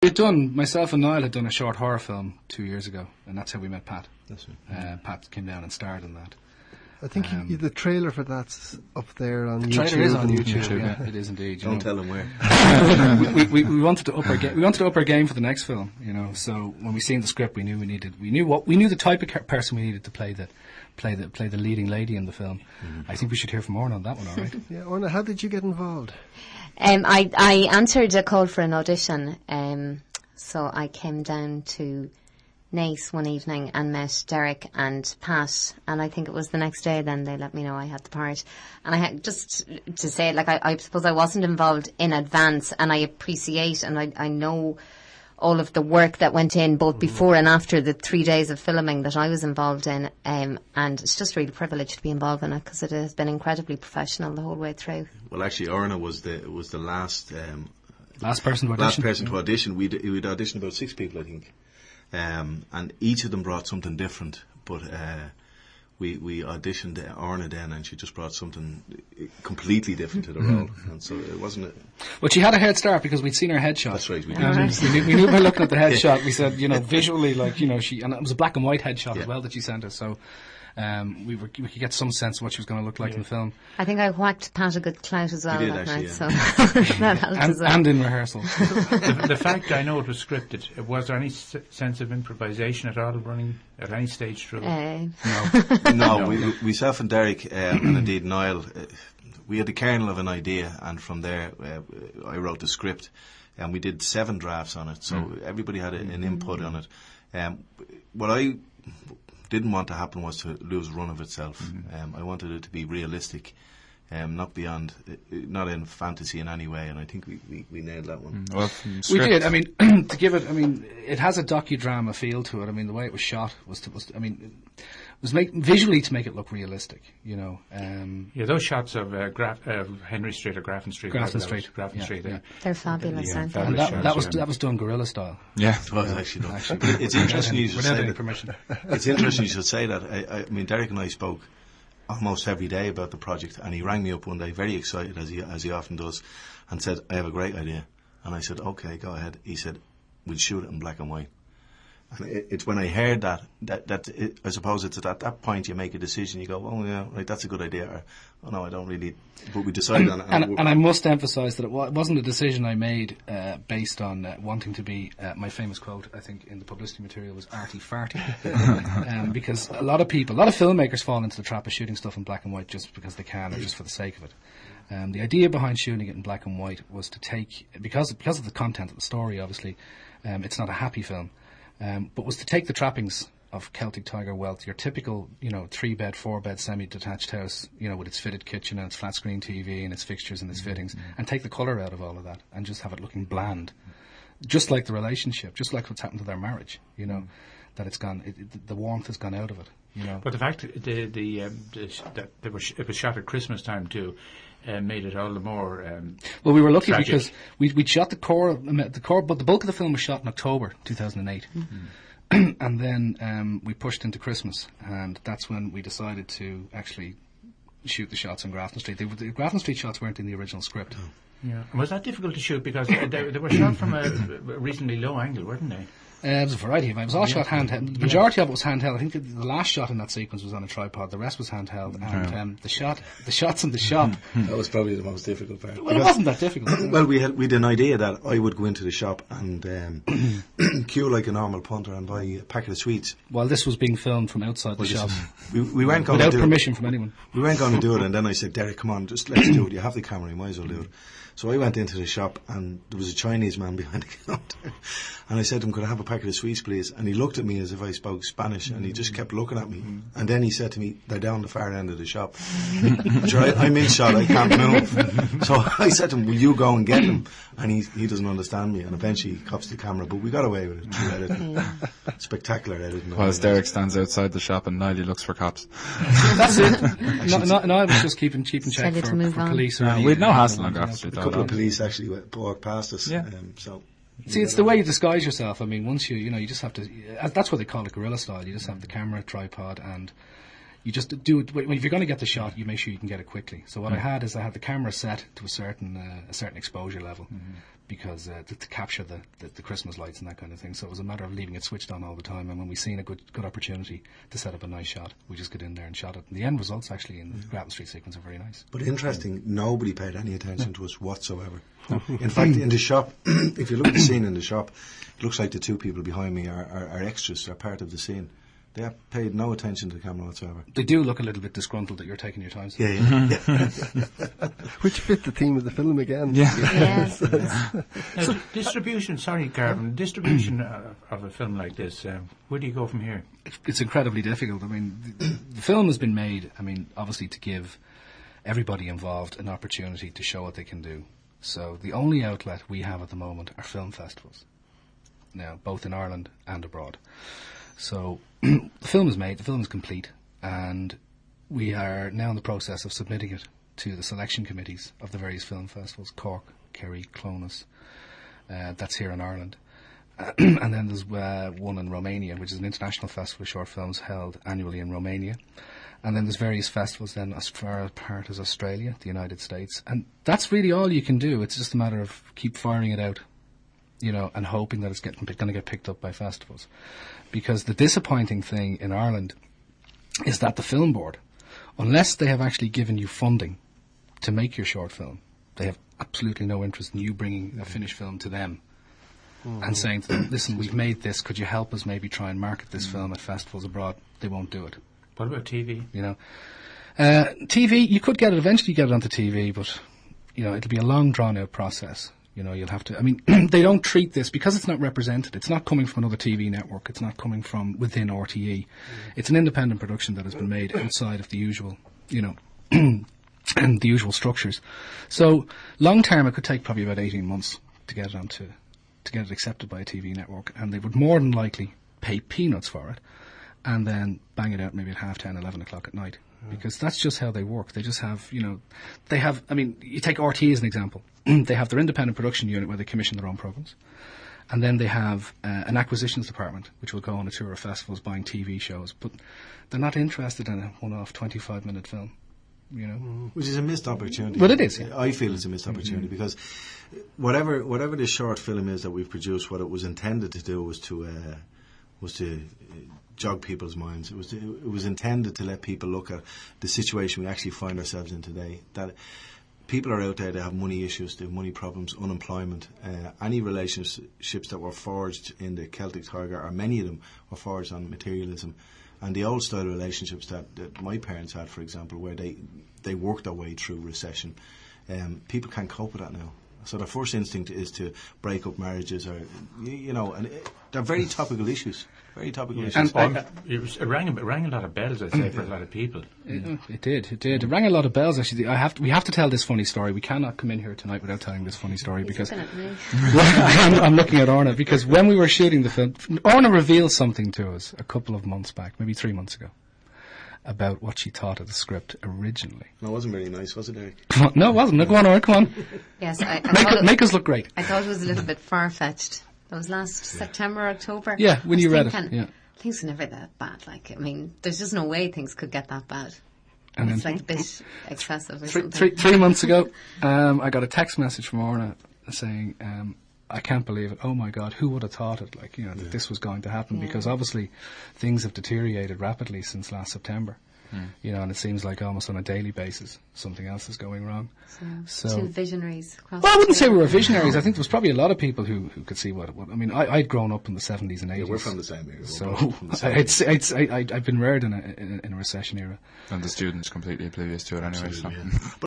we'd done, myself and Niall had done a short horror film 2 years ago, and that's how we met Pat. That's right. Pat came down and starred in that. I think the trailer for that's up there on YouTube. The trailer is on YouTube. Yeah, it is indeed. Don't tell them where. we wanted to up our game. We wanted to up our game for the next film. So when we seen the script, we knew the type of person we needed to play the leading lady in the film. I think we should hear from Orna on that one. All right. Yeah, Orna, how did you get involved? I answered a call for an audition. So I came down to Naas one evening and met Derek and Pat, and I think it was the next day then they let me know I had the part. And I had, just to say, I suppose I wasn't involved in advance, and I appreciate and I know all of the work that went in both before and after the 3 days of filming that I was involved in, and it's just really a privilege to be involved in it because it has been incredibly professional the whole way through. Well, actually, Orna was the last person to audition. Last person to audition. We'd auditioned about 6 people, I think. And each of them brought something different, but we auditioned Orna then, and she just brought something completely different to the role, and so it wasn't. Well, she had a head start because we'd seen her headshot. That's right, we did. We knew by looking at the headshot. We said, visually, she, and it was a black and white headshot as well that she sent us. So. We could get some sense of what she was going to look like in the film. I think I whacked Pat a good clout as well that night, so that helped as well. And in rehearsal. The fact I know it was scripted, was there any sense of improvisation at all running at any stage through it? No. We self and Derek and indeed Niall, we had the kernel of an idea, and from there I wrote the script, and we did 7 drafts on it, so everybody had an input on it. What I didn't want to happen was to lose run of itself. I wanted it to be realistic, not in fantasy in any way, and I think we nailed that one. Well, we did. I mean, to give it, it has a docudrama feel to it. I mean, the way it was shot was visually to make it look realistic. Those shots of Henry Street or Grafton Street. Grafton Street. They're fabulous, aren't they? And that was done guerrilla style. Yeah, it was actually. It's interesting you should say that. Permission. It's interesting you should say that. I mean, Derek and I spoke almost every day about the project, and he rang me up one day, very excited as he often does, and said, "I have a great idea." And I said, "Okay, go ahead." He said, "We'll shoot it in black and white." And it's when I heard that I suppose it's at that point you make a decision. You go, "Oh yeah, right, that's a good idea," or "Oh no, I don't really." But we decided on it. And I must emphasise that it wasn't a decision I made based on wanting to be. My famous quote, I think, in the publicity material was "arty farty," because a lot of filmmakers fall into the trap of shooting stuff in black and white just because they can or just for the sake of it. The idea behind shooting it in black and white was to take, because of the content of the story, obviously, it's not a happy film. But was to take the trappings of Celtic Tiger wealth, your typical, 3-bed, 4-bed semi-detached house, with its fitted kitchen and its flat screen TV and its fixtures and its fittings, and take the colour out of all of that and just have it looking bland, just like the relationship, just like what's happened to their marriage. That it's gone, the warmth has gone out of it. But the fact that it was shot at Christmas time too. Made it all the more well, we were lucky tragic. because we shot the core, but the bulk of the film was shot in October 2008. And then we pushed into Christmas, and that's when we decided to actually shoot the shots on Grafton Street. The Grafton Street shots weren't in the original script. Yeah. And was that difficult to shoot because they were shot from a reasonably low angle, weren't they? There was a variety of it. It was all shot handheld. The majority of it was handheld. I think the last shot in that sequence was on a tripod. The rest was handheld. And the shots in the shop. That was probably the most difficult part. Well, it wasn't that difficult. Well, we had an idea that I would go into the shop and queue like a normal punter and buy a packet of sweets. While this was being filmed from outside the shop. We weren't going without to do permission from anyone. We weren't going to do it, and then I said, "Derek, come on, just let's do it. You have the camera, you might as well do it." So I went into the shop, and there was a Chinese man behind the counter, and I said to him, "Could I have a packet of sweets, please?" And he looked at me as if I spoke Spanish, and he just kept looking at me. And then he said to me, "They're down the far end of the shop." Sure, I'm in shot, I can't move. So I said to him, "Will you go and get them?" And he doesn't understand me, and eventually he cops the camera, but we got away with it through editing. Spectacular editing. While Derek stands outside the shop and Niall looks for cops. That's it. No, I was just keeping check for police. We'd no hassle on Grafton Street. A couple of police actually walked past us. Yeah. So. See, it's the way you disguise yourself. I mean, once you just have to. That's what they call it, guerrilla style. You just have the camera, tripod, and You just do it. If you're going to get the shot, you make sure you can get it quickly. So what I had the camera set to a certain exposure level, because to capture the Christmas lights and that kind of thing. So it was a matter of leaving it switched on all the time. And when we seen a good opportunity to set up a nice shot, we just got in there and shot it. And the end results actually in the Grattan Street sequence are very nice. But interesting, nobody paid any attention to us whatsoever. In fact, in the shop, if you look at the scene in the shop, it looks like the two people behind me are extras, are part of the scene. They have paid no attention to the camera whatsoever. They do look a little bit disgruntled that you're taking your time. Yeah. Which fit the theme of the film again. Yeah. Yes. Now, distribution, sorry, Garvin, distribution of a film like this, where do you go from here? It's incredibly difficult. I mean, the film has been made, obviously to give everybody involved an opportunity to show what they can do. So the only outlet we have at the moment are film festivals, now both in Ireland and abroad. So the film is made, the film is complete, and we are now in the process of submitting it to the selection committees of the various film festivals, Cork, Kerry, Clonus, that's here in Ireland. And then there's one in Romania, which is an international festival of short films held annually in Romania. And then there's various festivals then as far apart as Australia, the United States. And that's really all you can do. It's just a matter of keep firing it out, and hoping that it's going to get picked up by festivals. Because the disappointing thing in Ireland is that the Film Board, unless they have actually given you funding to make your short film, they have absolutely no interest in you bringing a finished film to them and saying to them, listen, we've made this, could you help us maybe try and market this film at festivals abroad? They won't do it. What about TV? TV, you could eventually get it onto TV, but, it'll be a long, drawn-out process. You'll have to, they don't treat this, because it's not represented, it's not coming from another TV network, it's not coming from within RTE. It's an independent production that has been made outside of the usual, and the usual structures. So, long term, it could take probably about 18 months to get it accepted by a TV network, and they would more than likely pay peanuts for it, and then bang it out maybe at 10:30, 11 o'clock at night. Because that's just how they work. They just have, you take RTE as an example. They have their independent production unit where they commission their own programs. And then they have an acquisitions department, which will go on a tour of festivals buying TV shows. But they're not interested in a one-off 25-minute film, Which is a missed opportunity. Well, it is, yeah. I feel it's a missed opportunity because whatever this short film is that we've produced, what it was intended to do was to jog people's minds. It was intended to let people look at the situation we actually find ourselves in today. That people are out there, they have money issues, they have money problems, unemployment. Any relationships that were forged in the Celtic Tiger, or many of them, were forged on materialism. And the old style relationships that my parents had, for example, where they worked their way through recession, people can't cope with that now. So their first instinct is to break up marriages, or and they're very topical issues. Very topical issues. And it rang a lot of bells, I'd say, for a lot of people. It did. It rang a lot of bells. Actually, we have to tell this funny story. We cannot come in here tonight without telling this funny story because I'm looking at Orna, because when we were shooting the film, Orna revealed something to us a couple of months back, maybe 3 months ago, about what she thought of the script originally. No, it wasn't very nice, was it, Eric? No, it wasn't. Go on, Orna, come on. Yes, make us look great. I thought it was a little bit far-fetched. That was last September, October. Yeah, when you read it. Yeah. Things were never that bad. There's just no way things could get that bad. And it's like a bit excessive or something. 3 months ago, I got a text message from Orna saying, I can't believe it. Oh my God, who would have thought it? That this was going to happen, because obviously things have deteriorated rapidly since last September. And it seems like almost on a daily basis something else is going wrong. So two visionaries. Well, I wouldn't say we were visionaries. I think there was probably a lot of people who could see what. I'd grown up in the 70s and 80s. Yeah, we're from the same era. So I've been reared in a recession era. And the students completely oblivious to it anyway. Absolutely, yeah.